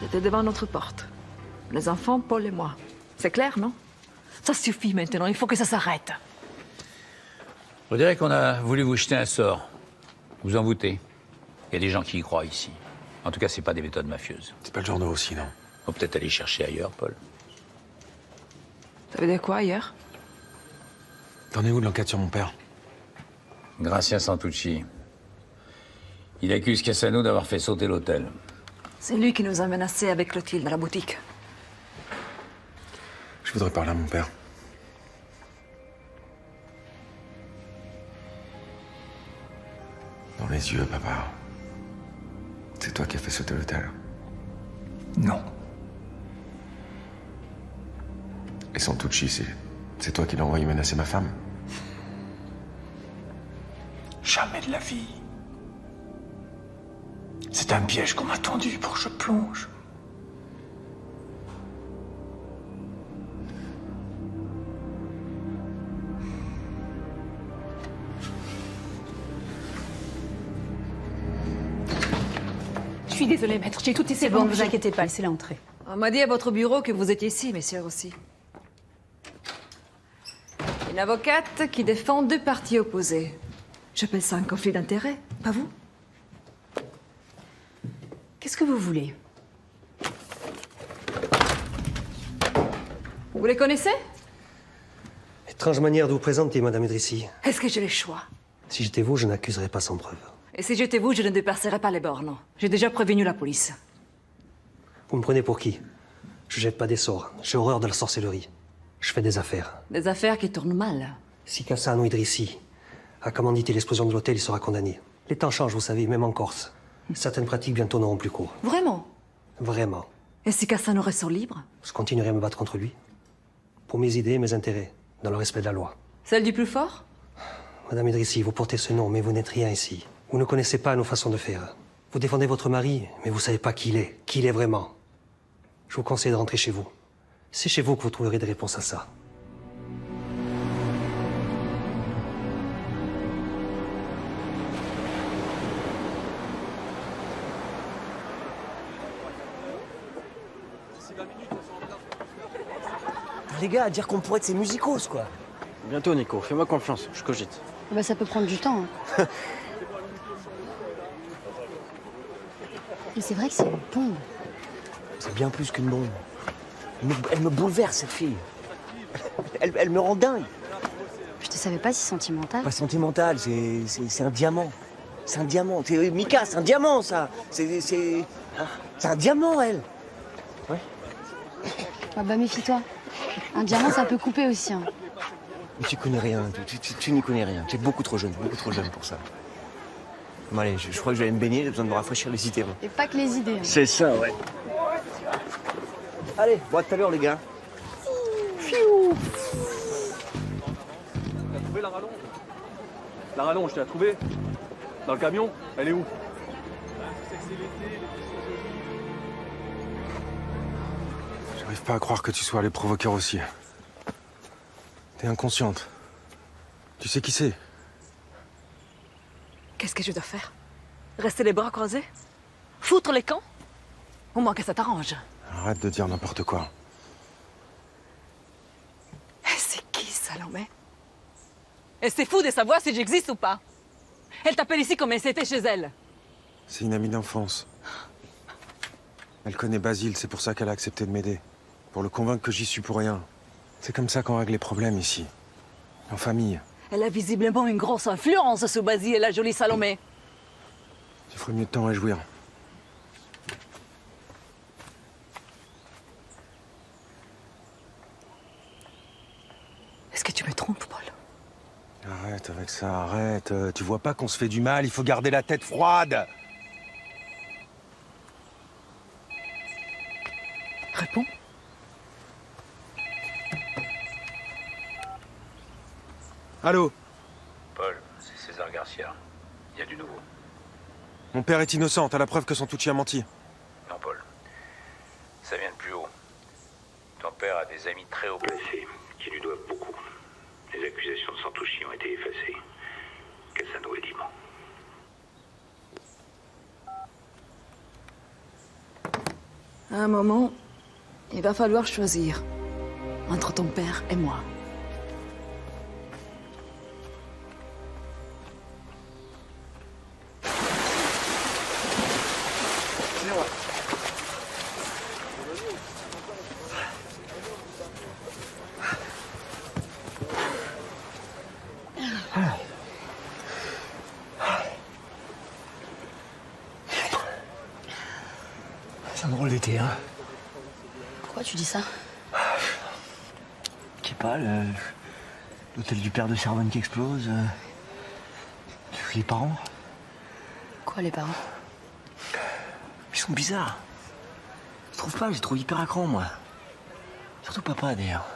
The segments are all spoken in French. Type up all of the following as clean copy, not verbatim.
J'étais devant notre porte. Les enfants, Paul et moi. C'est clair, non? Ça suffit maintenant, il faut que ça s'arrête. On dirait qu'on a voulu vous jeter un sort. Vous en doutez. Il y a des gens qui y croient ici. En tout cas, c'est pas des méthodes mafieuses. C'est pas le genre de aussi, non? On peut peut-être aller chercher ailleurs, Paul. Ça veut dire quoi, ailleurs? T'en es où de l'enquête sur mon père? Gratien Santucci. Il accuse Cassano d'avoir fait sauter l'hôtel. C'est lui qui nous a menacés avec Clotilde à la boutique. Je voudrais parler à mon père. Dans les yeux, papa. C'est toi qui as fait sauter l'hôtel. Non. Et Santucci, c'est toi qui l'as envoyé menacer ma femme? Jamais de la vie. C'est un piège qu'on m'a tendu pour que je plonge. Je suis désolée, maître, j'ai tout essayé. C'est bon, ne vous inquiétez pas, laissez-la entrer. On m'a dit à votre bureau que vous étiez ici, messieurs aussi. Une avocate qui défend deux parties opposées. J'appelle ça un conflit d'intérêts, pas vous? Qu'est-ce que vous voulez? Vous les connaissez? Étrange manière de vous présenter, Madame Idrissi. Est-ce que j'ai le choix? Si j'étais vous, je n'accuserais pas sans preuve. Et si j'étais vous, je ne dépasserais pas les bornes. J'ai déjà prévenu la police. Vous me prenez pour qui? Je jette pas des sorts. J'ai horreur de la sorcellerie. Je fais des affaires. Des affaires qui tournent mal. Si Cassano Idrissi a commandité l'explosion de l'hôtel, il sera condamné. Les temps changent, vous savez, même en Corse. Certaines pratiques bientôt n'auront plus cours. Vraiment? Vraiment. Et si Cassano ressort libre? Je continuerai à me battre contre lui. Pour mes idées et mes intérêts, dans le respect de la loi. Celle du plus fort? Madame Idrissi, vous portez ce nom, mais vous n'êtes rien ici. Vous ne connaissez pas nos façons de faire. Vous défendez votre mari, mais vous savez pas qui il est vraiment. Je vous conseille de rentrer chez vous. C'est chez vous que vous trouverez des réponses à ça. Les gars, à dire qu'on pourrait être ces musicos, quoi. Bientôt, Nico. Fais-moi confiance. Je cogite. Bah, ça peut prendre du temps. Hein. Mais c'est vrai que c'est une bombe. C'est bien plus qu'une bombe. Elle me bouleverse, cette fille. Elle me rend dingue. Je te savais pas si sentimental. Pas sentimental, c'est un diamant. C'est un diamant. Mika, c'est un diamant, ça. C'est un diamant, elle. Ouais. Ah bah, méfie-toi. Un diamant, ça peut couper aussi. Hein. Mais tu connais rien. Tu n'y connais rien. Tu es beaucoup trop jeune pour ça. Bon, allez, je crois que je vais aller me baigner. J'ai besoin de me rafraîchir les idées. Moi. Et pas que les idées. Hein. C'est ça, ouais. Allez, bon, à tout à l'heure, les gars. T'as trouvé la rallonge? La rallonge, tu l'as trouvée? Dans le camion? Elle est où? J'arrive pas à croire que tu sois allé provoquer aussi. T'es inconsciente. Tu sais qui c'est? Qu'est-ce que je dois faire? Rester les bras croisés? Foutre les camps? Au moins que ça t'arrange. Arrête de dire n'importe quoi. C'est qui, Salomé? Et c'est fou de savoir si j'existe ou pas. Elle t'appelle ici comme si c'était chez elle. C'est une amie d'enfance. Elle connaît Basile, c'est pour ça qu'elle a accepté de m'aider. Pour le convaincre que j'y suis pour rien. C'est comme ça qu'on règle les problèmes ici. En famille. Elle a visiblement une grosse influence sur Basile et la jolie Salomé. Tu ferais mieux de t'en réjouir. Est-ce que tu me trompes, Paul? Arrête avec ça, arrête. Tu vois pas qu'on se fait du mal, il faut garder la tête froide. Réponds. Allô? Paul, c'est César Garcia. Il y a du nouveau. Mon père est innocent, t'as la preuve que Santucci a menti. Non, Paul. Ça vient de plus haut. Ton père a des amis très haut placés qui lui doivent beaucoup. Les accusations de Santucci ont été effacées. Cassano est libre. À un moment, il va falloir choisir entre ton père et moi. C'est un drôle d'été, hein. Pourquoi tu dis ça? Je sais pas, l'hôtel du père de Servane qui explose. Les parents. Quoi, les parents? Ils sont bizarres. Je trouve pas, je les trouve hyper à cran, moi. Surtout papa, d'ailleurs.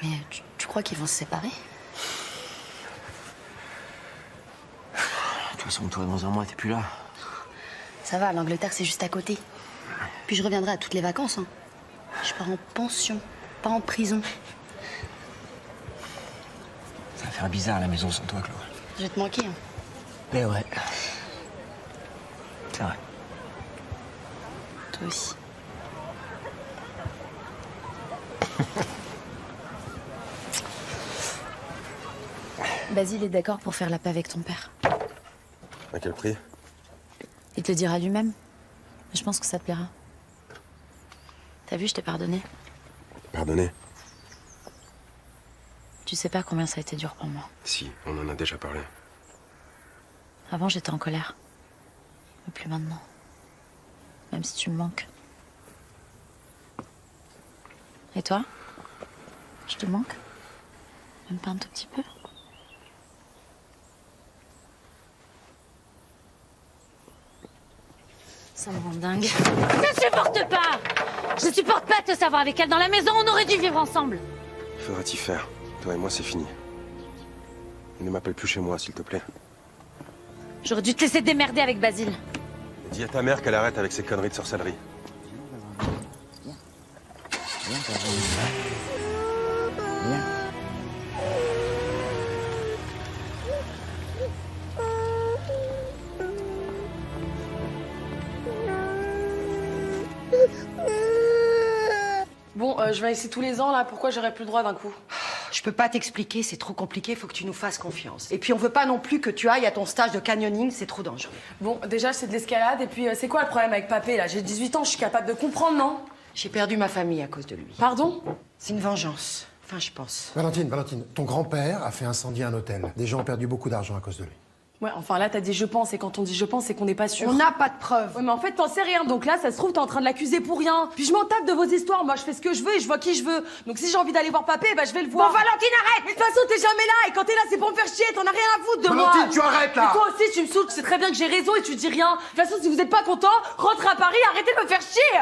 Mais tu crois qu'ils vont se séparer? De toute façon, toi, dans un mois, t'es plus là. Ça va, l'Angleterre, c'est juste à côté. Puis je reviendrai à toutes les vacances, hein. Je pars en pension, pas en prison. Ça va faire bizarre, la maison sans toi, Chloé. Je vais te manquer, hein. Mais ouais. C'est vrai. Toi aussi. Basile est d'accord pour faire la paix avec ton père. À quel prix? Il te le dira lui-même. Je pense que ça te plaira. T'as vu, je t'ai pardonné. Pardonnez. Tu sais pas combien ça a été dur pour moi. Si, on en a déjà parlé. Avant, j'étais en colère. Mais plus maintenant. Même si tu me manques. Et toi? Je te manque? Même pas un tout petit peu? Ça me rend dingue. Je supporte pas! Je supporte pas de te savoir avec elle dans la maison, on aurait dû vivre ensemble! Faudra t'y faire. Toi et moi, c'est fini. Ne m'appelle plus chez moi, s'il te plaît. J'aurais dû te laisser démerder avec Basile. Et dis à ta mère qu'elle arrête avec ses conneries de sorcellerie. Bon, je viens ici tous les ans, là. Pourquoi j'aurais plus le droit d'un coup? Je peux pas t'expliquer, c'est trop compliqué, faut que tu nous fasses confiance. Et puis on veut pas non plus que tu ailles à ton stage de canyoning, c'est trop dangereux. Bon, déjà, c'est de l'escalade. Et puis, c'est quoi le problème avec Papé, là? J'ai 18 ans, je suis capable de comprendre, non? J'ai perdu ma famille à cause de lui. Pardon? C'est une vengeance. Enfin, je pense. Valentine, ton grand-père a fait incendier un hôtel. Des gens ont perdu beaucoup d'argent à cause de lui. Ouais, enfin là, t'as dit je pense, et quand on dit je pense, c'est qu'on n'est pas sûr. On n'a pas de preuves. Ouais, mais en fait, t'en sais rien, donc là, ça se trouve, t'es en train de l'accuser pour rien. Puis je m'en tape de vos histoires, moi, je fais ce que je veux et je vois qui je veux. Donc si j'ai envie d'aller voir Papé, bah je vais le voir. Bon, Valentine, arrête! Mais de toute façon, t'es jamais là, et quand t'es là, c'est pour me faire chier, t'en as rien à foutre de moi. Valentine, tu arrêtes, là! Mais toi aussi, tu me saoules, tu sais très bien que j'ai raison et tu dis rien. De toute façon, si vous êtes pas content, rentrez à Paris, arrêtez de me faire chier.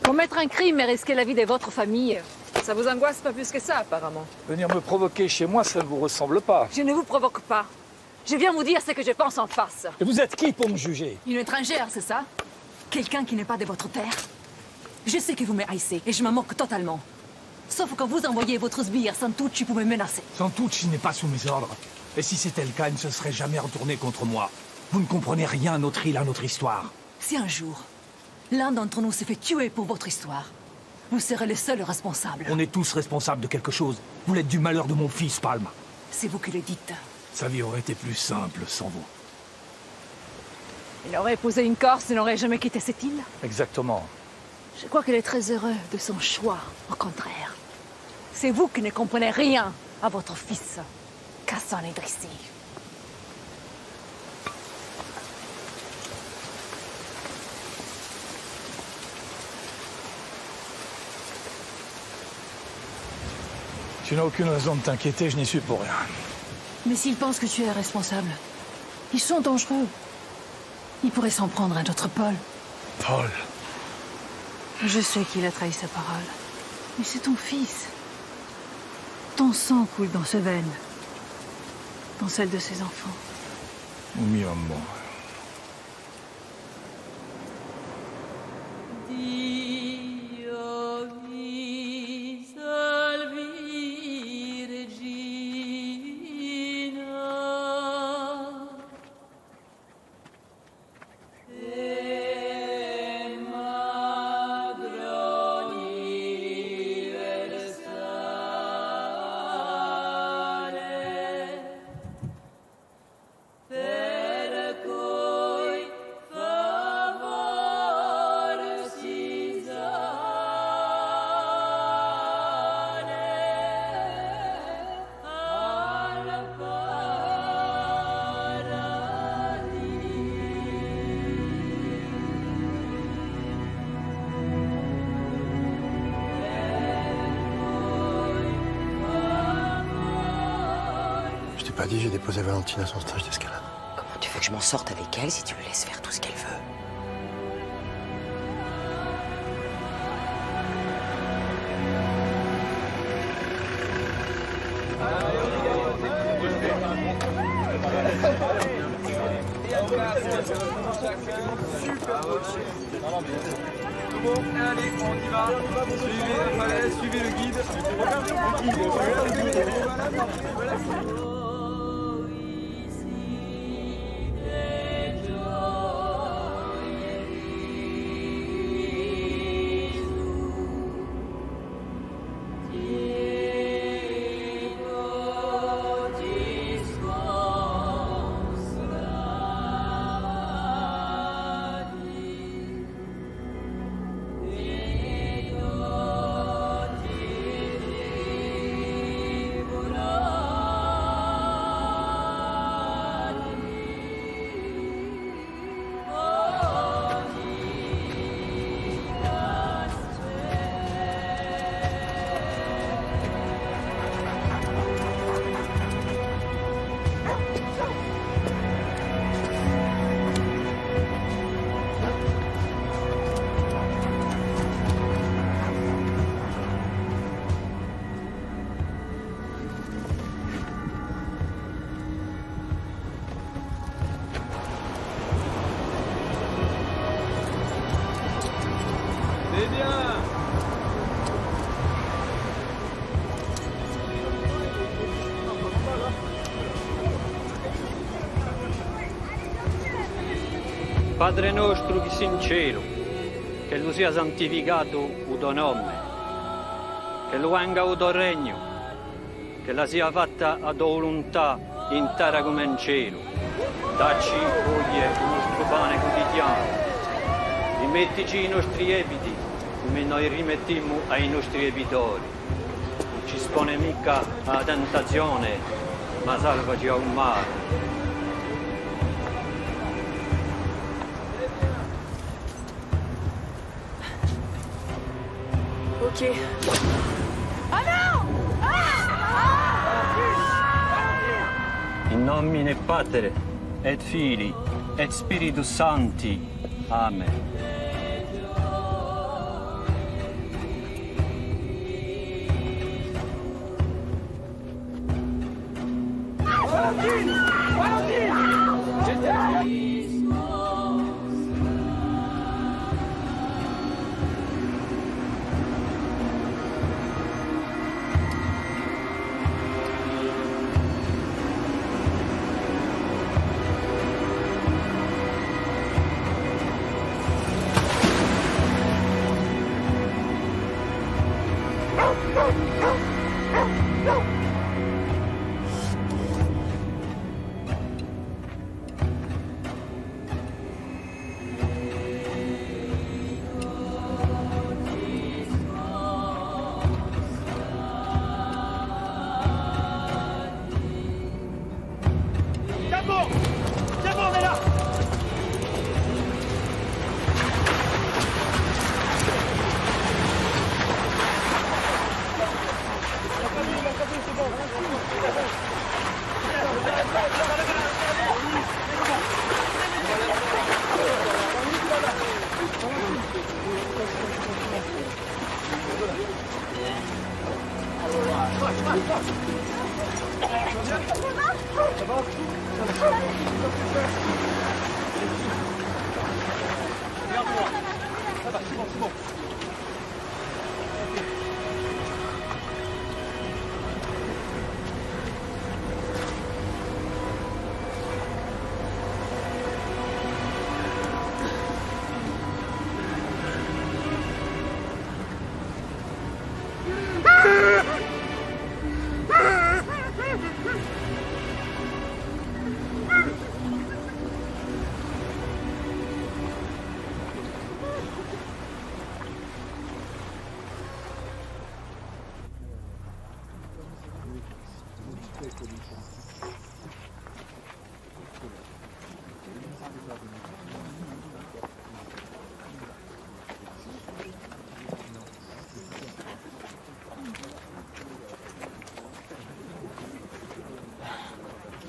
Commettre un crime et risquer la vie de votre famille, ça vous angoisse pas plus que ça, apparemment. Venir me provoquer chez moi, ça ne vous ressemble pas. Je ne vous provoque pas. Je viens vous dire ce que je pense en face. Et vous êtes qui pour me juger? Une étrangère, c'est ça? Quelqu'un qui n'est pas de votre terre? Je sais que vous me haïssez et je m'en moque totalement. Sauf quand vous envoyez votre sbire Santucci pour me menacer. Santucci n'est pas sous mes ordres. Et si c'était le cas, il ne se serait jamais retourné contre moi. Vous ne comprenez rien à notre île, à notre histoire. Si un jour, l'un d'entre nous se fait tuer pour votre histoire, vous serez le seul responsable. On est tous responsables de quelque chose. Vous l'êtes du malheur de mon fils, Palme. C'est vous qui le dites. Sa vie aurait été plus simple sans vous. Il aurait épousé une Corse et n'aurait jamais quitté cette île. Exactement. Je crois qu'il est très heureux de son choix, au contraire. C'est vous qui ne comprenez rien à votre fils, Kassan Idrissi. Tu n'as aucune raison de t'inquiéter, je n'y suis pour rien. Mais s'ils pensent que tu es responsable, ils sont dangereux. Ils pourraient s'en prendre à notre Paul. Paul. Je sais qu'il a trahi sa parole. Mais c'est ton fils. Ton sang coule dans ses veines. Dans celle de ses enfants. Mi amore. Je t'ai pas dit, j'ai déposé Valentine à son stage d'escalade. Comment tu veux que je m'en sorte avec elle si tu le laisses faire tout ce qu'elle veut? Bon, allez, on y va. Suivez la falaise, suivez le guide. C'est bien. Padre nostro che sei in cielo, che lo sia santificato il tuo nome, che lo venga il tuo regno, che la sia fatta a tua volontà in terra come in cielo. Dacci oggi il nostro pane quotidiano, rimettici i nostri debiti, come noi rimettiamo ai nostri debitori. Non ci espone mica a tentazione, ma salvaci a un male. Ok. Ah non! In nomine Patere, et Filii, et Spiritus Sancti. Amen.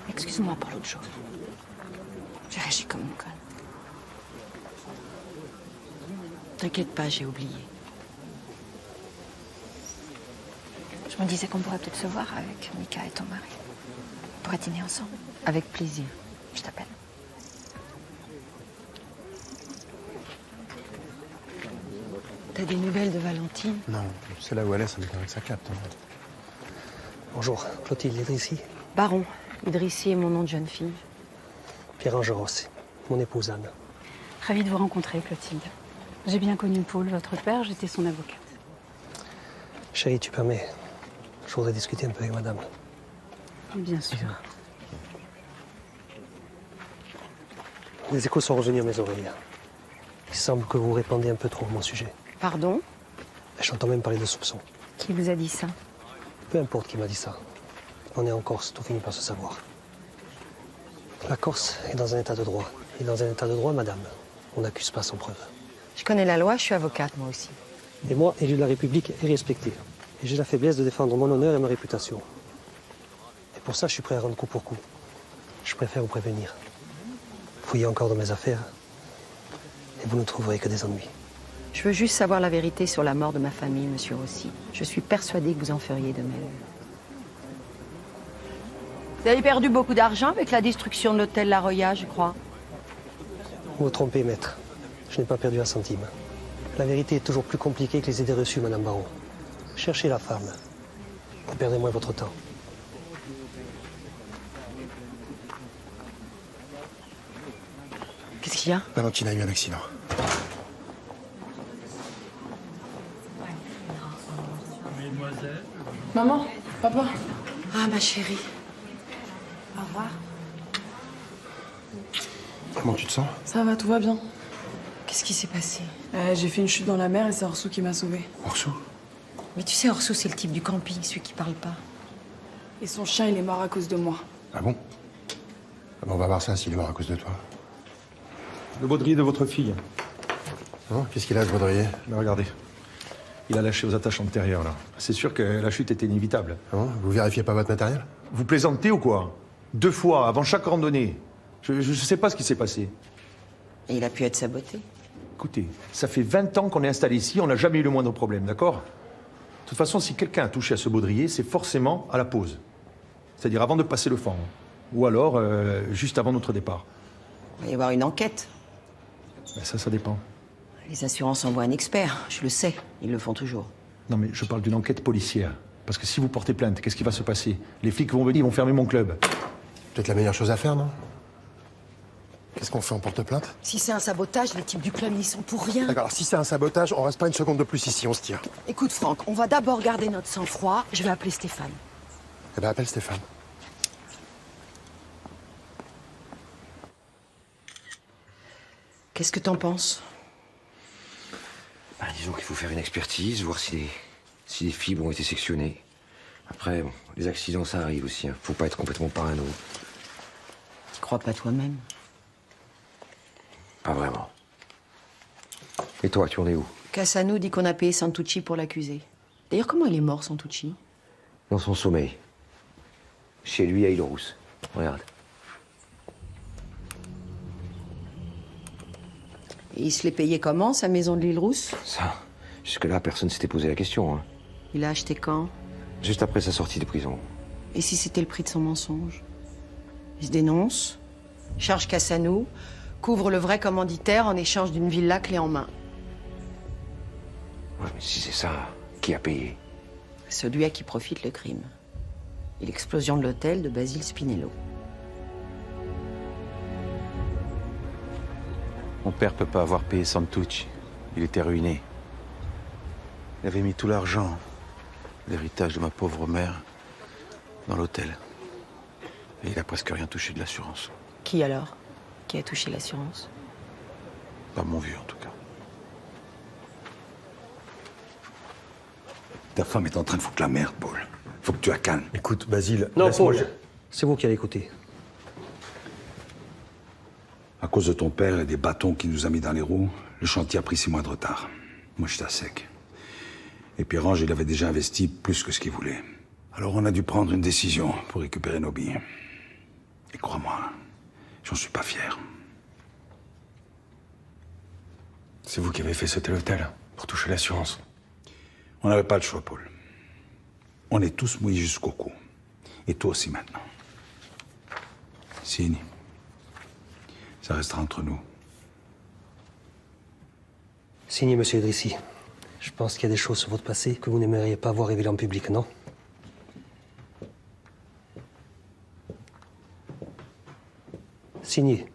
Excuse-moi pour l'autre chose. J'ai réagi comme une conne. T'inquiète pas, j'ai oublié. Je me disais qu'on pourrait peut-être se voir avec Mika et ton mari. On pourrait dîner ensemble. Avec plaisir. Je t'appelle. T'as des nouvelles de Valentine? Non, c'est là où elle est, ça me paraît que ça capte. Hein. Bonjour, Clotilde Idrissi. Baron, Idrissi est mon nom de jeune fille. Pierre Angeros, mon épouse Anne. Ravie de vous rencontrer, Clotilde. J'ai bien connu Paul, votre père, j'étais son avocate. Chérie, tu permets? Je voudrais discuter un peu avec madame. Bien sûr. Les échos sont revenus à mes oreilles. Il semble que vous répandez un peu trop mon sujet. Pardon? J'entends même parler de soupçons. Qui vous a dit ça? Peu importe qui m'a dit ça. On est en Corse, tout finit par se savoir. La Corse est dans un état de droit. Et dans un état de droit, madame, on n'accuse pas sans preuve. Je connais la loi, je suis avocate, moi aussi. Et moi, élu de la République et respecté. Et j'ai la faiblesse de défendre mon honneur et ma réputation. Et pour ça, je suis prêt à rendre coup pour coup. Je préfère vous prévenir. Fouillez encore dans mes affaires, et vous ne trouverez que des ennuis. Je veux juste savoir la vérité sur la mort de ma famille, monsieur Rossi. Je suis persuadée que vous en feriez de même. Vous avez perdu beaucoup d'argent avec la destruction de l'hôtel La Roya, je crois. Vous vous trompez, maître. Je n'ai pas perdu un centime. La vérité est toujours plus compliquée que les idées reçues, madame Baron. Cherchez la femme. Et perdez moins votre temps. Qu'est-ce qu'il y a? Valentine a eu un accident. Maman, papa. Ah, ma chérie. Au revoir. Comment tu te sens? Ça va, tout va bien. Qu'est-ce qui s'est passé? J'ai fait une chute dans la mer et c'est Orsou qui m'a sauvée. Orsou? Mais tu sais, Orsou, c'est le type du camping, celui qui parle pas. Et son chien, il est mort à cause de moi. Ah bon? Ah ben, on va voir ça s'il est mort à cause de toi. Le baudrier de votre fille. Hein? Qu'est-ce qu'il a, ce baudrier? Mais regardez. Il a lâché aux attaches antérieures, là. C'est sûr que la chute était inévitable. Ah bon? Vous vérifiez pas votre matériel? Vous plaisantez ou quoi? 2 fois, avant chaque randonnée. Je sais pas ce qui s'est passé. Et il a pu être saboté. Écoutez, ça fait 20 ans qu'on est installé ici, on n'a jamais eu le moindre problème, d'accord? De toute façon, si quelqu'un a touché à ce baudrier, c'est forcément à la pause. C'est-à-dire avant de passer le fang. Ou alors, juste avant notre départ. Il va y avoir une enquête. Ben ça dépend. Les assurances envoient un expert, je le sais. Ils le font toujours. Non, mais je parle d'une enquête policière. Parce que si vous portez plainte, qu'est-ce qui va se passer? Les flics vont venir, ils vont fermer mon club. Peut-être la meilleure chose à faire, non? Qu'est-ce qu'on fait? On porte plainte? Si c'est un sabotage, les types du club n'y sont pour rien. D'accord, alors si c'est un sabotage, on reste pas une seconde de plus ici, on se tire. Écoute, Franck, on va d'abord garder notre sang-froid. Je vais appeler Stéphane. Eh ben, appelle Stéphane. Qu'est-ce que t'en penses? Bah, disons qu'il faut faire une expertise, voir si les fibres ont été sectionnées. Après, bon, les accidents, ça arrive aussi. Hein. Faut pas être complètement parano. Tu crois pas toi-même? Pas vraiment. Et toi, tu en es où? Cassano dit qu'on a payé Santucci pour l'accuser. D'ailleurs, comment il est mort, Santucci? Dans son sommeil. Chez lui, à Île-Rousse. Regarde. Et il se l'est payé comment, sa maison de l'île Rousse? Ça, jusque-là, personne s'était posé la question. Hein. Il a acheté quand? Juste après sa sortie de prison. Et si c'était le prix de son mensonge? Il se dénonce, charge Cassanou, couvre le vrai commanditaire en échange d'une villa clé en main. Ouais, mais si c'est ça, qui a payé? Celui à qui profite le crime. Et l'explosion de l'hôtel de Basile Spinello. Mon père peut pas avoir payé Santucci. Il était ruiné. Il avait mis tout l'argent, l'héritage de ma pauvre mère, dans l'hôtel. Et il a presque rien touché de l'assurance. Qui alors? Qui a touché l'assurance? Pas mon vieux, en tout cas. Ta femme est en train de foutre la merde, Paul. Faut que tu la calmes. Écoute, Basile. Non, laisse-moi- Paul, c'est vous qui allez écouter. À cause de ton père et des bâtons qu'il nous a mis dans les roues, le chantier a pris 6 mois de retard. Moi, j'étais à sec. Et Pierre-Ange, il avait déjà investi plus que ce qu'il voulait. Alors on a dû prendre une décision pour récupérer nos billes. Et crois-moi, j'en suis pas fier. C'est vous qui avez fait sauter l'hôtel pour toucher l'assurance. On n'avait pas le choix, Paul. On est tous mouillés jusqu'au cou. Et toi aussi maintenant. Signe. Ça restera entre nous. Signez, monsieur Idrissi. Je pense qu'il y a des choses sur votre passé que vous n'aimeriez pas voir révélées en public, non? Signez.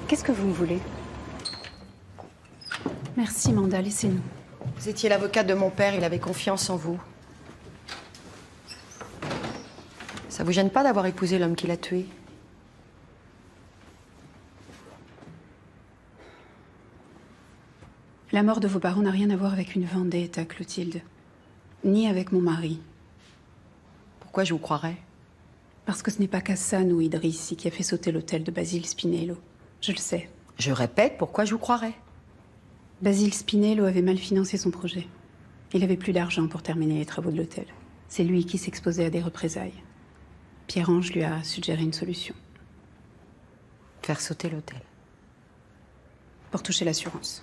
Qu'est-ce que vous me voulez? Merci, Manda, laissez-nous. Vous étiez l'avocate de mon père, il avait confiance en vous. Ça vous gêne pas d'avoir épousé l'homme qui l'a tué? La mort de vos parents n'a rien à voir avec une vendetta, Clotilde. Ni avec mon mari. Pourquoi je vous croirais? Parce que ce n'est pas Kassan ou Idrissi qui a fait sauter l'hôtel de Basile Spinello. Je le sais. Je répète, pourquoi je vous croirais? Basile Spinello avait mal financé son projet. Il avait plus d'argent pour terminer les travaux de l'hôtel. C'est lui qui s'exposait à des représailles. Pierre-Ange lui a suggéré une solution. Faire sauter l'hôtel. Pour toucher l'assurance.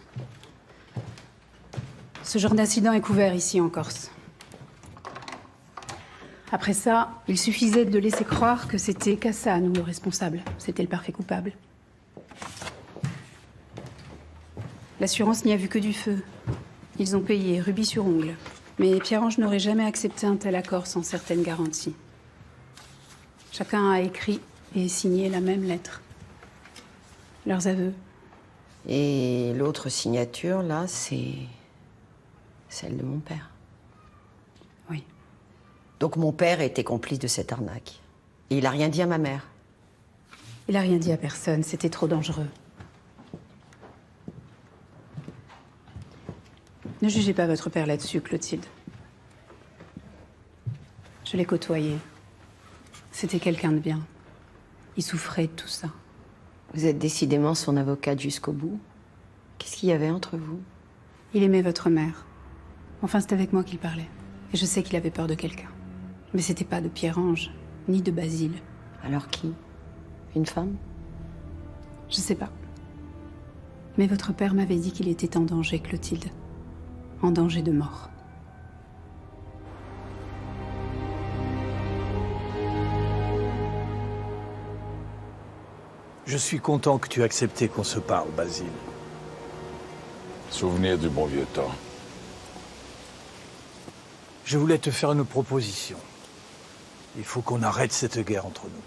Ce genre d'incident est couvert ici en Corse. Après ça, il suffisait de laisser croire que c'était Kassan le responsable. C'était le parfait coupable. L'assurance n'y a vu que du feu. Ils ont payé rubis sur ongle. Mais Pierre-Ange n'aurait jamais accepté un tel accord sans certaines garanties. Chacun a écrit et signé la même lettre. Leurs aveux. Et l'autre signature, là, c'est celle de mon père. Oui. Donc mon père était complice de cette arnaque. Et il a rien dit à ma mère. Il a rien dit à personne, c'était trop dangereux. Ne jugez pas votre père là-dessus, Clotilde. Je l'ai côtoyé. C'était quelqu'un de bien. Il souffrait de tout ça. Vous êtes décidément son avocate jusqu'au bout. Qu'est-ce qu'il y avait entre vous? Il aimait votre mère. Enfin, c'est avec moi qu'il parlait. Et je sais qu'il avait peur de quelqu'un. Mais c'était pas de Pierre-Ange, ni de Basile. Alors qui? Une femme? Je sais pas. Mais votre père m'avait dit qu'il était en danger, Clotilde. En danger de mort. Je suis content que tu aies accepté qu'on se parle, Basile. Souvenir du bon vieux temps. Je voulais te faire une proposition. Il faut qu'on arrête cette guerre entre nous.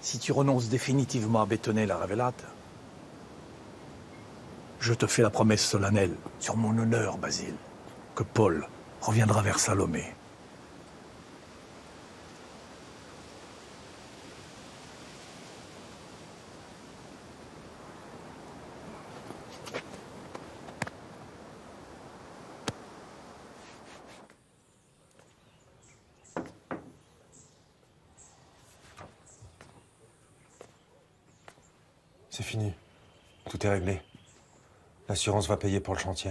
Si tu renonces définitivement à bétonner la Ravellata, je te fais la promesse solennelle, sur mon honneur, Basile, que Paul reviendra vers Salomé. C'est fini. Tout est réglé. L'assurance va payer pour le chantier.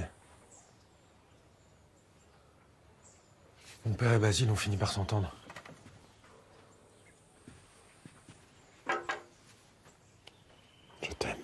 Mon père et Basile ont fini par s'entendre. Je t'aime.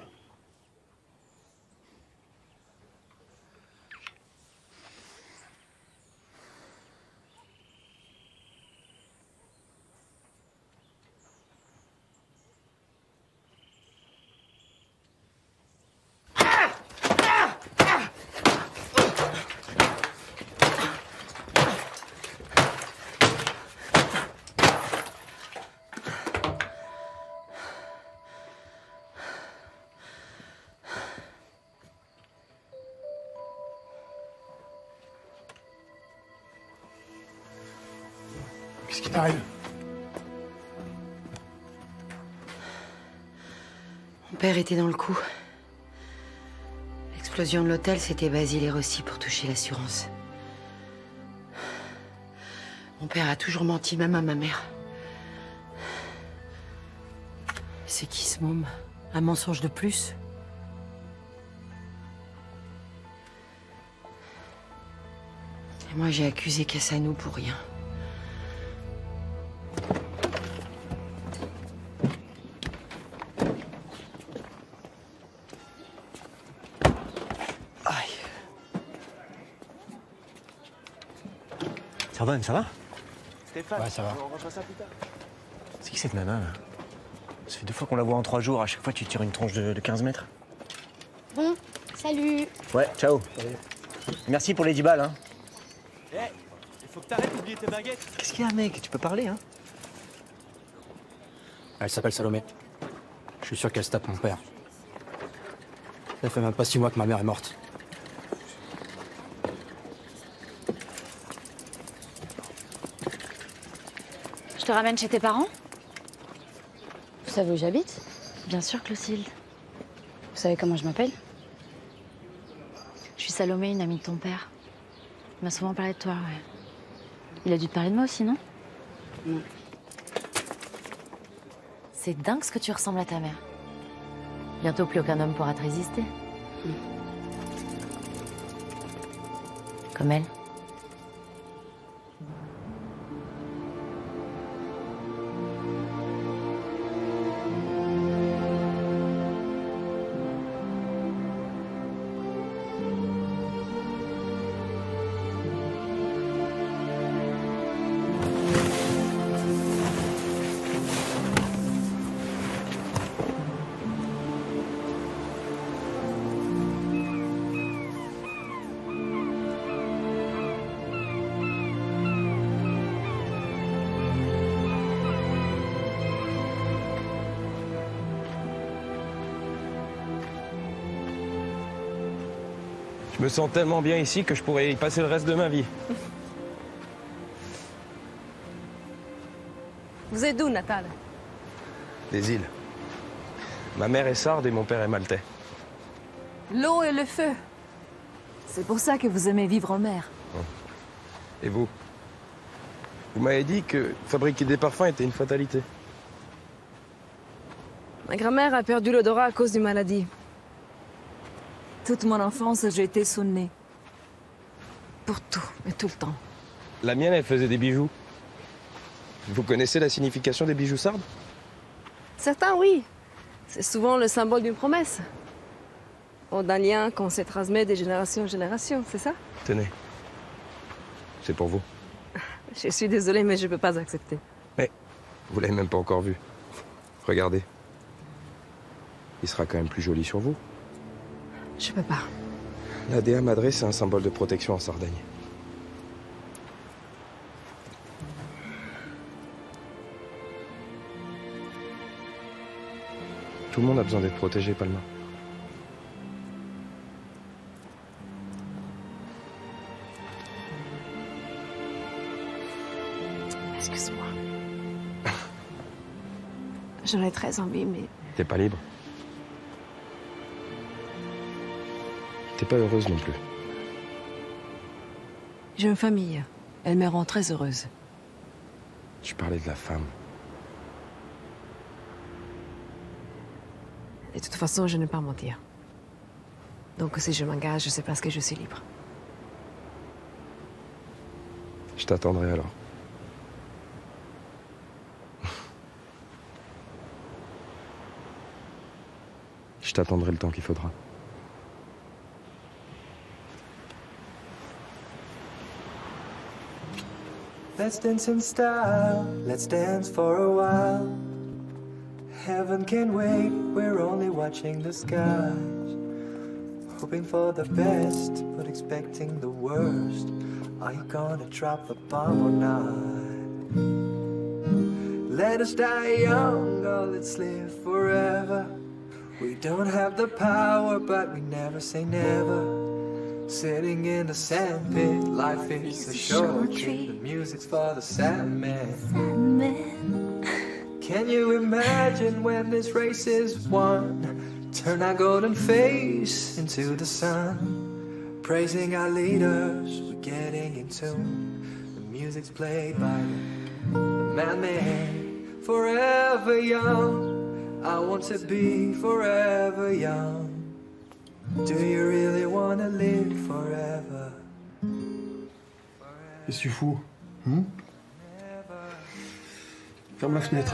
Qu'est-ce qui t'arrive? Mon père était dans le coup. L'explosion de l'hôtel, c'était Basile et Rossi pour toucher l'assurance. Mon père a toujours menti, même à ma mère. C'est qui ce môme? Un mensonge de plus? Et moi, j'ai accusé Cassanou pour rien. Sardone, ça va? Stéphane, Ouais, ça va. on reçoit ça plus tard. C'est qui cette nana, là? Ça fait 2 fois qu'on la voit en 3 jours. À chaque fois, tu tires une tronche de 15 mètres. Bon, salut. Ouais, ciao. Merci pour les 10 balles, hein. Eh, il faut que t'arrêtes d'oublier tes baguettes. Qu'est-ce qu'il y a, mec? Tu peux parler, hein? Elle s'appelle Salomé. Je suis sûr qu'elle se tape mon père. Ça fait même pas 6 mois que ma mère est morte. Je te ramène chez tes parents? Vous savez où j'habite? Bien sûr, Clotilde. Vous savez comment je m'appelle? Je suis Salomé, une amie de ton père. Il m'a souvent parlé de toi, ouais. Il a dû te parler de moi aussi, non? Non. C'est dingue ce que tu ressembles à ta mère. Bientôt plus aucun homme pourra te résister. Comme elle. Je me sens tellement bien ici que je pourrais y passer le reste de ma vie. Vous êtes d'où, Natal? Des îles. Ma mère est sarde et mon père est maltais. L'eau et le feu. C'est pour ça que vous aimez vivre en mer. Et vous? Vous m'avez dit que fabriquer des parfums était une fatalité. Ma grand-mère a perdu l'odorat à cause d'une maladie. Toute mon enfance, j'ai été sous le nez. Pour tout, et tout le temps. La mienne, elle faisait des bijoux. Vous connaissez la signification des bijoux sardes? Certains, oui. C'est souvent le symbole d'une promesse. Ou d'un lien qu'on s'est transmis de génération en génération, c'est ça? Tenez. C'est pour vous. Je suis désolée, mais je peux pas accepter. Mais vous l'avez même pas encore vu. Regardez. Il sera quand même plus joli sur vous. Je peux pas. La Dea Madre, c'est un symbole de protection en Sardaigne. Tout le monde a besoin d'être protégé, Palma. Excuse-moi. J'en ai très envie, mais... T'es pas libre. T'es pas heureuse non plus. J'ai une famille. Elle me rend très heureuse. Je parlais de la femme. Et de toute façon, je ne vais pas mentir. Donc si je m'engage, c'est parce que je suis libre. Je t'attendrai alors. Je t'attendrai le temps qu'il faudra. Let's dance in style, let's dance for a while. Heaven can wait, we're only watching the skies. Hoping for the best, but expecting the worst. Are you gonna drop the bomb or not? Let us die young, or let's live forever. We don't have the power, but we never say never. Sitting in the sandpit, life is a short trip. The music's for the Sandman. Can you imagine when this race is won? Turn our golden face into the sun. Praising our leaders, we're getting in tune. The music's played by the madman. Forever young, I want to be forever young. Do you really want to live forever? Qu'est-ce que tu fous? Ferme la fenêtre.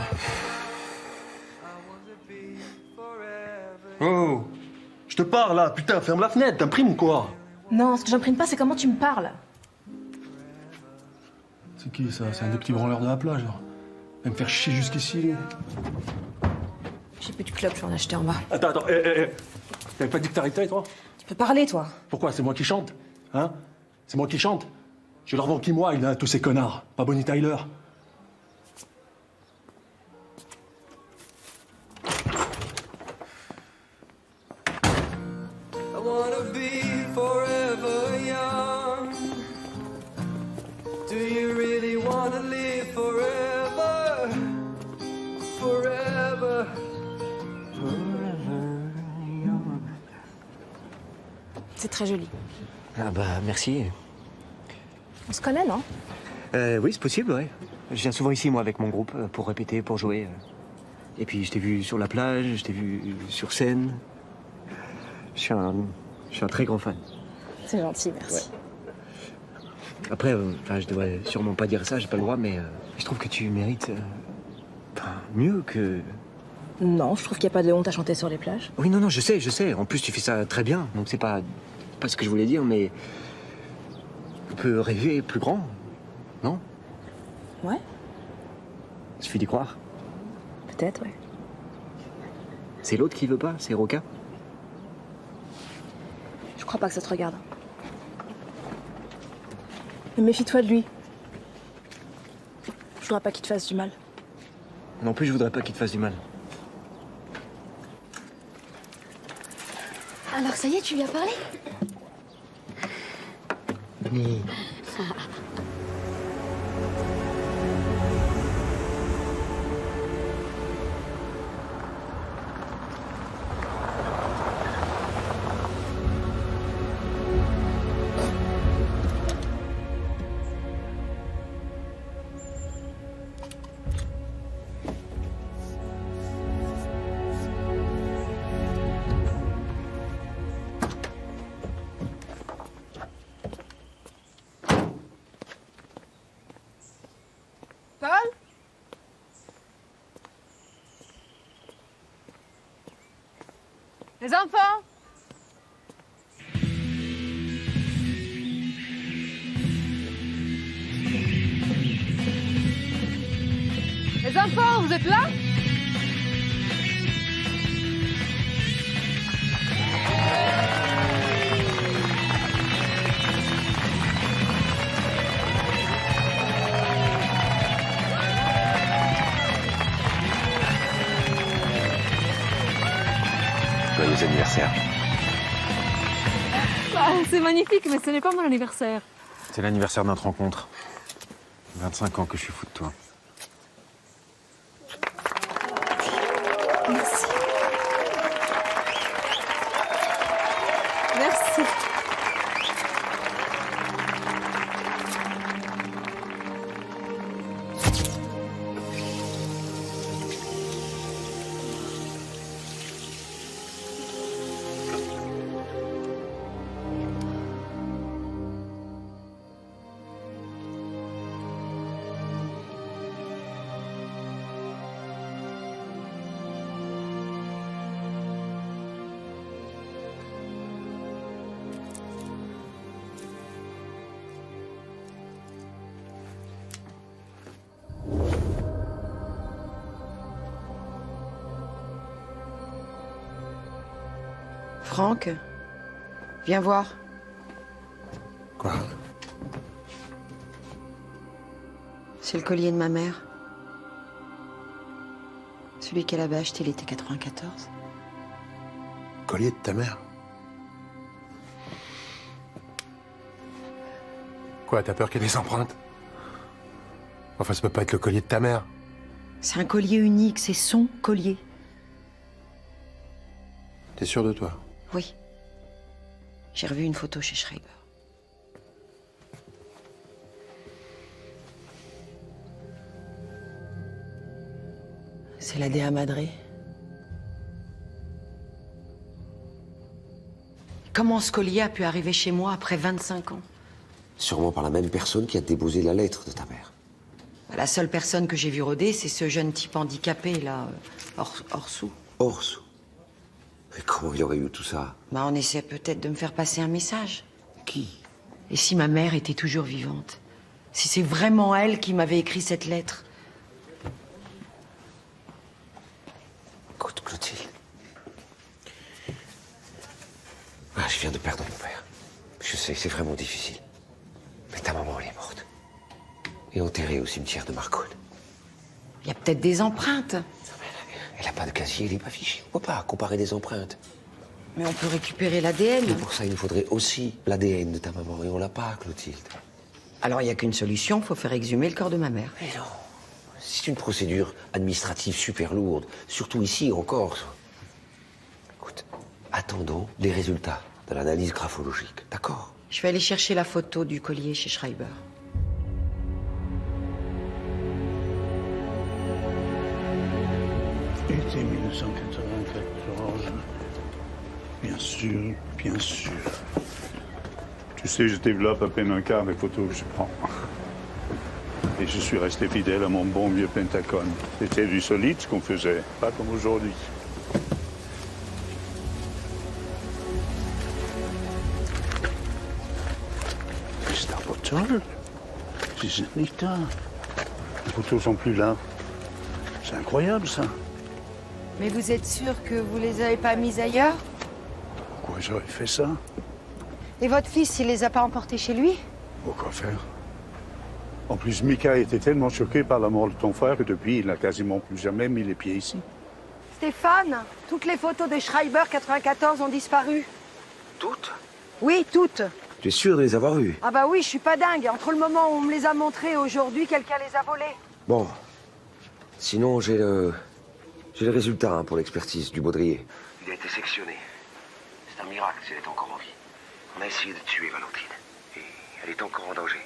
Oh! Je te parle là, putain, ferme la fenêtre, t'imprimes ou quoi? Non, ce que j'imprime pas, c'est comment tu me parles. C'est qui ça? C'est un des petits branleurs de la plage, genre. Il va me faire chier jusqu'ici, lui. J'ai plus de clope, je vais en acheter en bas. Attends, T'avais pas dit que t'arrêtais, toi? Tu peux parler, toi. Pourquoi? C'est moi qui chante? Hein? C'est moi qui chante? Je leur vends qui, moi, il a tous ces connards. Pas Bonnie Tyler. I wanna be forever young. Do you really wanna live forever? Forever. C'est très joli. Ah bah, merci. On se connaît, non? Oui, c'est possible, ouais. Je viens souvent ici, moi, avec mon groupe, pour répéter, pour jouer. Et puis, je t'ai vu sur la plage, je t'ai vu sur scène. Je suis un très grand fan. C'est gentil, merci. Ouais. Après, je devrais sûrement pas dire ça, j'ai pas le droit, mais je trouve que tu mérites mieux que... Non, je trouve qu'il n'y a pas de honte à chanter sur les plages. Oui, non, je sais. En plus, tu fais ça très bien, donc c'est pas ce que je voulais dire, mais... On peut rêver plus grand, non? Ouais. Il suffit d'y croire. Peut-être, ouais. C'est l'autre qui veut pas, c'est Roca. Je crois pas que ça te regarde. Mais méfie-toi de lui. Je voudrais pas qu'il te fasse du mal. Non plus, je voudrais pas qu'il te fasse du mal. Alors ça y est, tu lui as parlé? Mais... Paul? Les enfants? Les enfants, vous êtes là? Joyeux anniversaire. C'est magnifique, mais ce n'est pas mon anniversaire. C'est l'anniversaire de notre rencontre. 25 ans que je suis fou de toi. Merci. Merci. Franck, viens voir. Quoi? C'est le collier de ma mère. Celui qu'elle avait acheté l'été 94. Collier de ta mère? Quoi, t'as peur qu'il y ait des empreintes? Enfin, ça peut pas être le collier de ta mère. C'est un collier unique, c'est son collier. T'es sûr de toi? Oui. J'ai revu une photo chez Schreiber. C'est la Dea Madre. Comment ce collier a pu arriver chez moi après 25 ans? Sûrement par la même personne qui a déposé la lettre de ta mère. La seule personne que j'ai vue rôder, c'est ce jeune type handicapé, là, Orsou. Orsou? Mais comment il aurait eu tout ça? Bah, on essaie peut-être de me faire passer un message. Qui? Et si ma mère était toujours vivante? Si c'est vraiment elle qui m'avait écrit cette lettre? Écoute, Clotilde. Ah, je viens de perdre mon père. Je sais que c'est vraiment difficile. Mais ta maman, elle est morte. Et enterrée au cimetière de Marcone. Il y a peut-être des empreintes. Elle n'a pas de casier, elle n'est pas fichée. On peut pas comparer des empreintes. Mais on peut récupérer l'ADN. Mais pour ça, il nous faudrait aussi l'ADN de ta maman. Et on l'a pas, Clotilde. Alors, il n'y a qu'une solution, faut faire exhumer le corps de ma mère. Mais non. C'est une procédure administrative super lourde. Surtout ici, en Corse. Écoute, attendons les résultats de l'analyse graphologique, d'accord? Je vais aller chercher la photo du collier chez Schreiber. Été 1994. Bien sûr, bien sûr. Tu sais, je développe à peine un quart des photos que je prends. Et je suis resté fidèle à mon bon vieux Pentacone. C'était du solide ce qu'on faisait, pas comme aujourd'hui. C'est un bottle. C'est Nita. Les photos sont plus là. C'est incroyable, ça. Mais vous êtes sûr que vous les avez pas mises ailleurs? Pourquoi j'aurais fait ça? Et votre fils, il les a pas emportés chez lui? Pourquoi faire? En plus, Mika était tellement choqué par la mort de ton frère que depuis, il n'a quasiment plus jamais mis les pieds ici. Stéphane, toutes les photos de Schreiber 94 ont disparu. Toutes? Oui, toutes. Tu es sûr de les avoir vues? Ah bah oui, je suis pas dingue. Entre le moment où on me les a montrées et aujourd'hui, quelqu'un les a volées. Bon. Sinon, j'ai le résultat pour l'expertise du baudrier. Il a été sectionné. C'est un miracle si elle est encore en vie. On a essayé de tuer Valentine. Et elle est encore en danger.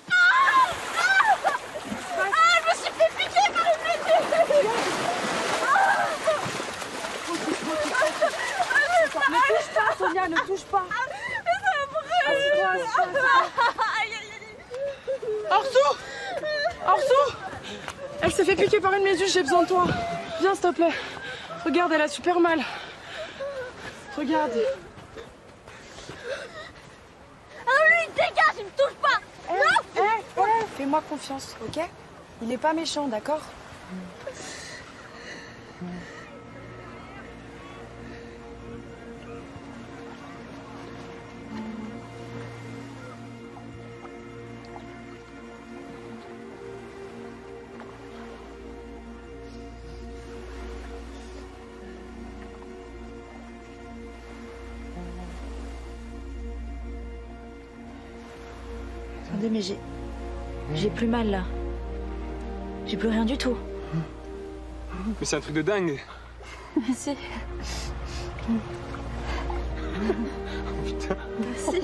Je me suis fait piquer par une blessure. Ne touche pas, Sonia, ne touche pas. Orsou! Orsou! Elle s'est fait piquer par une méduse, j'ai besoin de toi. Viens, s'il te plaît. Regarde, elle a super mal. Regarde. Ah lui, dégage, il me touche pas. Non. Fais-moi confiance, ok? Il est pas méchant, d'accord? Attendez, mais j'ai plus mal là. J'ai plus rien du tout. Mais c'est un truc de dingue. Si. Oh putain. Si.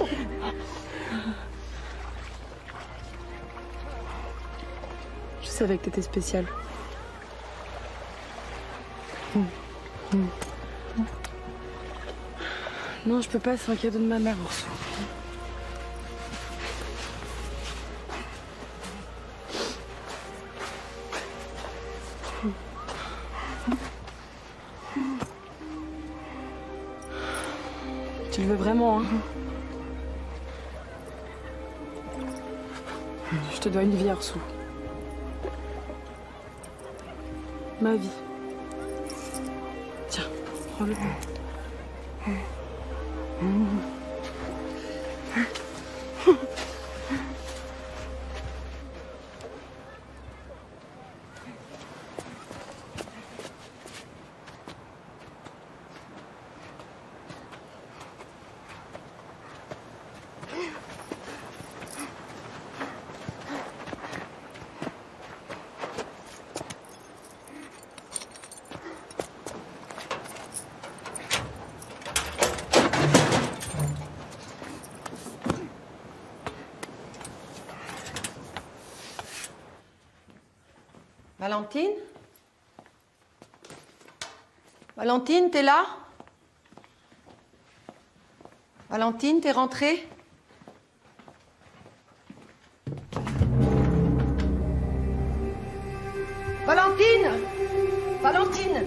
Je savais que t'étais spécial. Non, je peux pas, c'est un cadeau de ma mère, Orsou. Tu le veux vraiment, hein? Je te dois une vie, Orsou. Ma vie. Tiens, prends-le. Valentine? Valentine, t'es là? Valentine, t'es rentrée? Valentine! Valentine!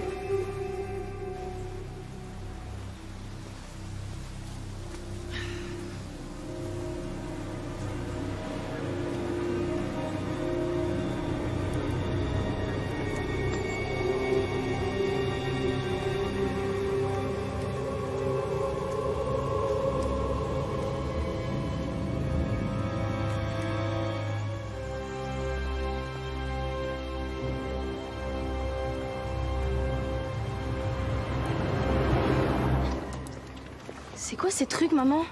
C'est quoi ces trucs, maman?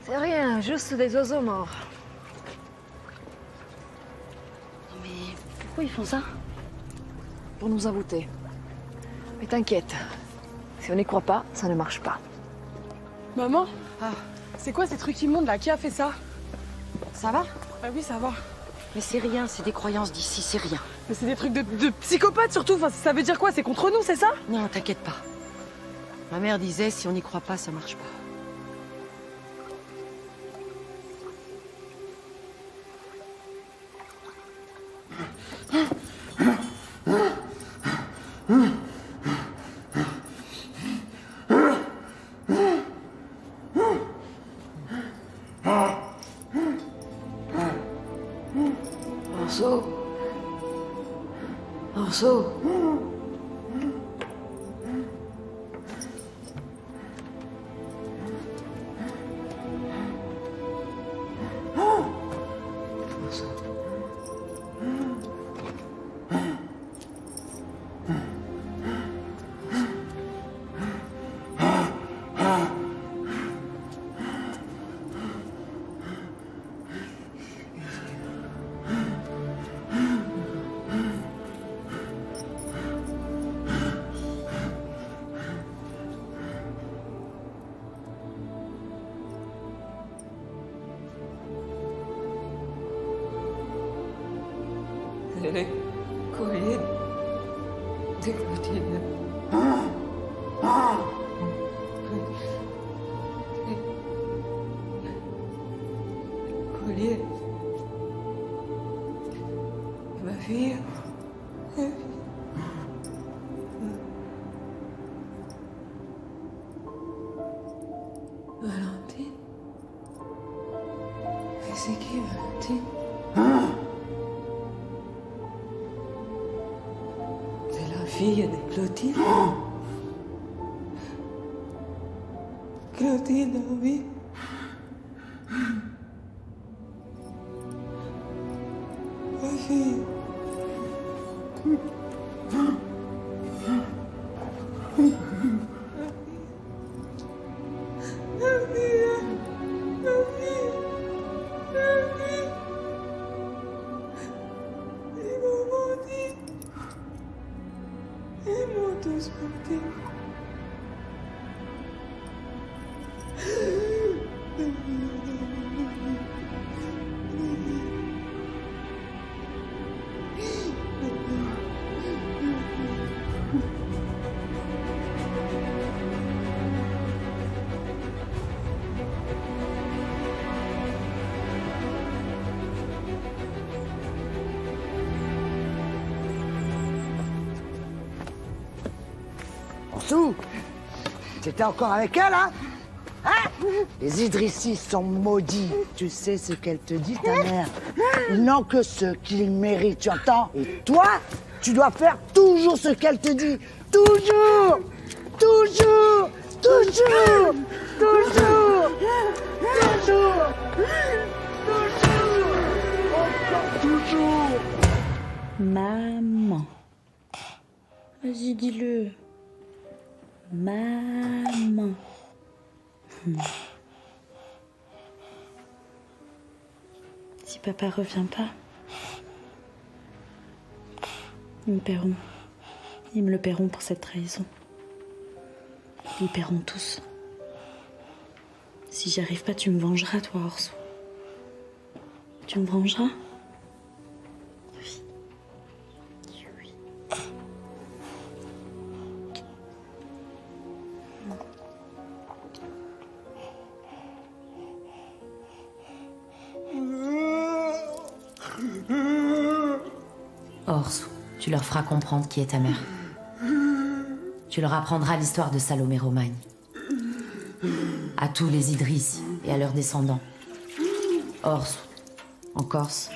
C'est rien, juste des oiseaux morts. Mais pourquoi ils font ça? Pour nous embouter. Mais t'inquiète, si on n'y croit pas, ça ne marche pas. Maman? C'est quoi ces trucs immondes là? Qui a fait ça? Ça va? Ah oui, ça va. Mais c'est rien, c'est des croyances d'ici, c'est rien. Mais c'est des trucs de psychopathes surtout. Enfin, ça veut dire quoi? C'est contre nous, c'est ça? Non, t'inquiète pas. Ma mère disait, si on n'y croit pas, ça marche pas. Orso. Orso. Les colliers de Clotilde. Collier. Ma fille. Valentine. Mais c'est qui Valentine? Fille de Clotilde. Clotilde, oui. Ma fille. T'étais encore avec elle, hein? Les Idrissis sont maudits. Tu sais ce qu'elle te dit, ta mère? Ils n'ont que ce qu'ils méritent, tu entends? Et toi, tu dois faire toujours ce qu'elle te dit. Toujours! Toujours! Toujours. Toujours. Toujours. Encore toujours. Maman. Vas-y, dis-le. Maman. Si papa revient pas, ils me paieront. Ils me le paieront pour cette trahison. Ils paieront tous. Si j'y arrive pas, tu me vengeras, toi, Orso. Tu me vengeras? Orso, tu leur feras comprendre qui est ta mère. Tu leur apprendras l'histoire de Salomé Romagne. À tous les Idriss et à leurs descendants. Orso, en Corse,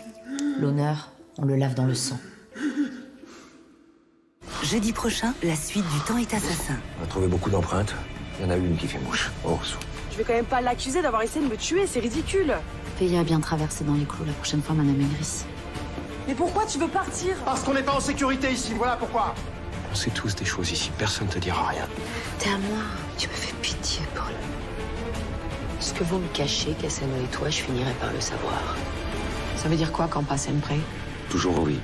l'honneur, on le lave dans le sang. Jeudi prochain, la suite du Temps est assassin. On a trouvé beaucoup d'empreintes. Il y en a une qui fait mouche. Orso. Tu vais quand même pas l'accuser d'avoir essayé de me tuer, c'est ridicule. Pays a bien traversé dans les clous la prochaine fois, Madame Idriss. Mais pourquoi tu veux partir? Parce qu'on n'est pas en sécurité ici, voilà pourquoi. On sait tous des choses ici, personne te dira rien. T'es à moi, tu me fais pitié, Paul. Ce que vous me cachez, Cassano et toi, je finirai par le savoir. Ça veut dire quoi quand passe Pré? Toujours oui.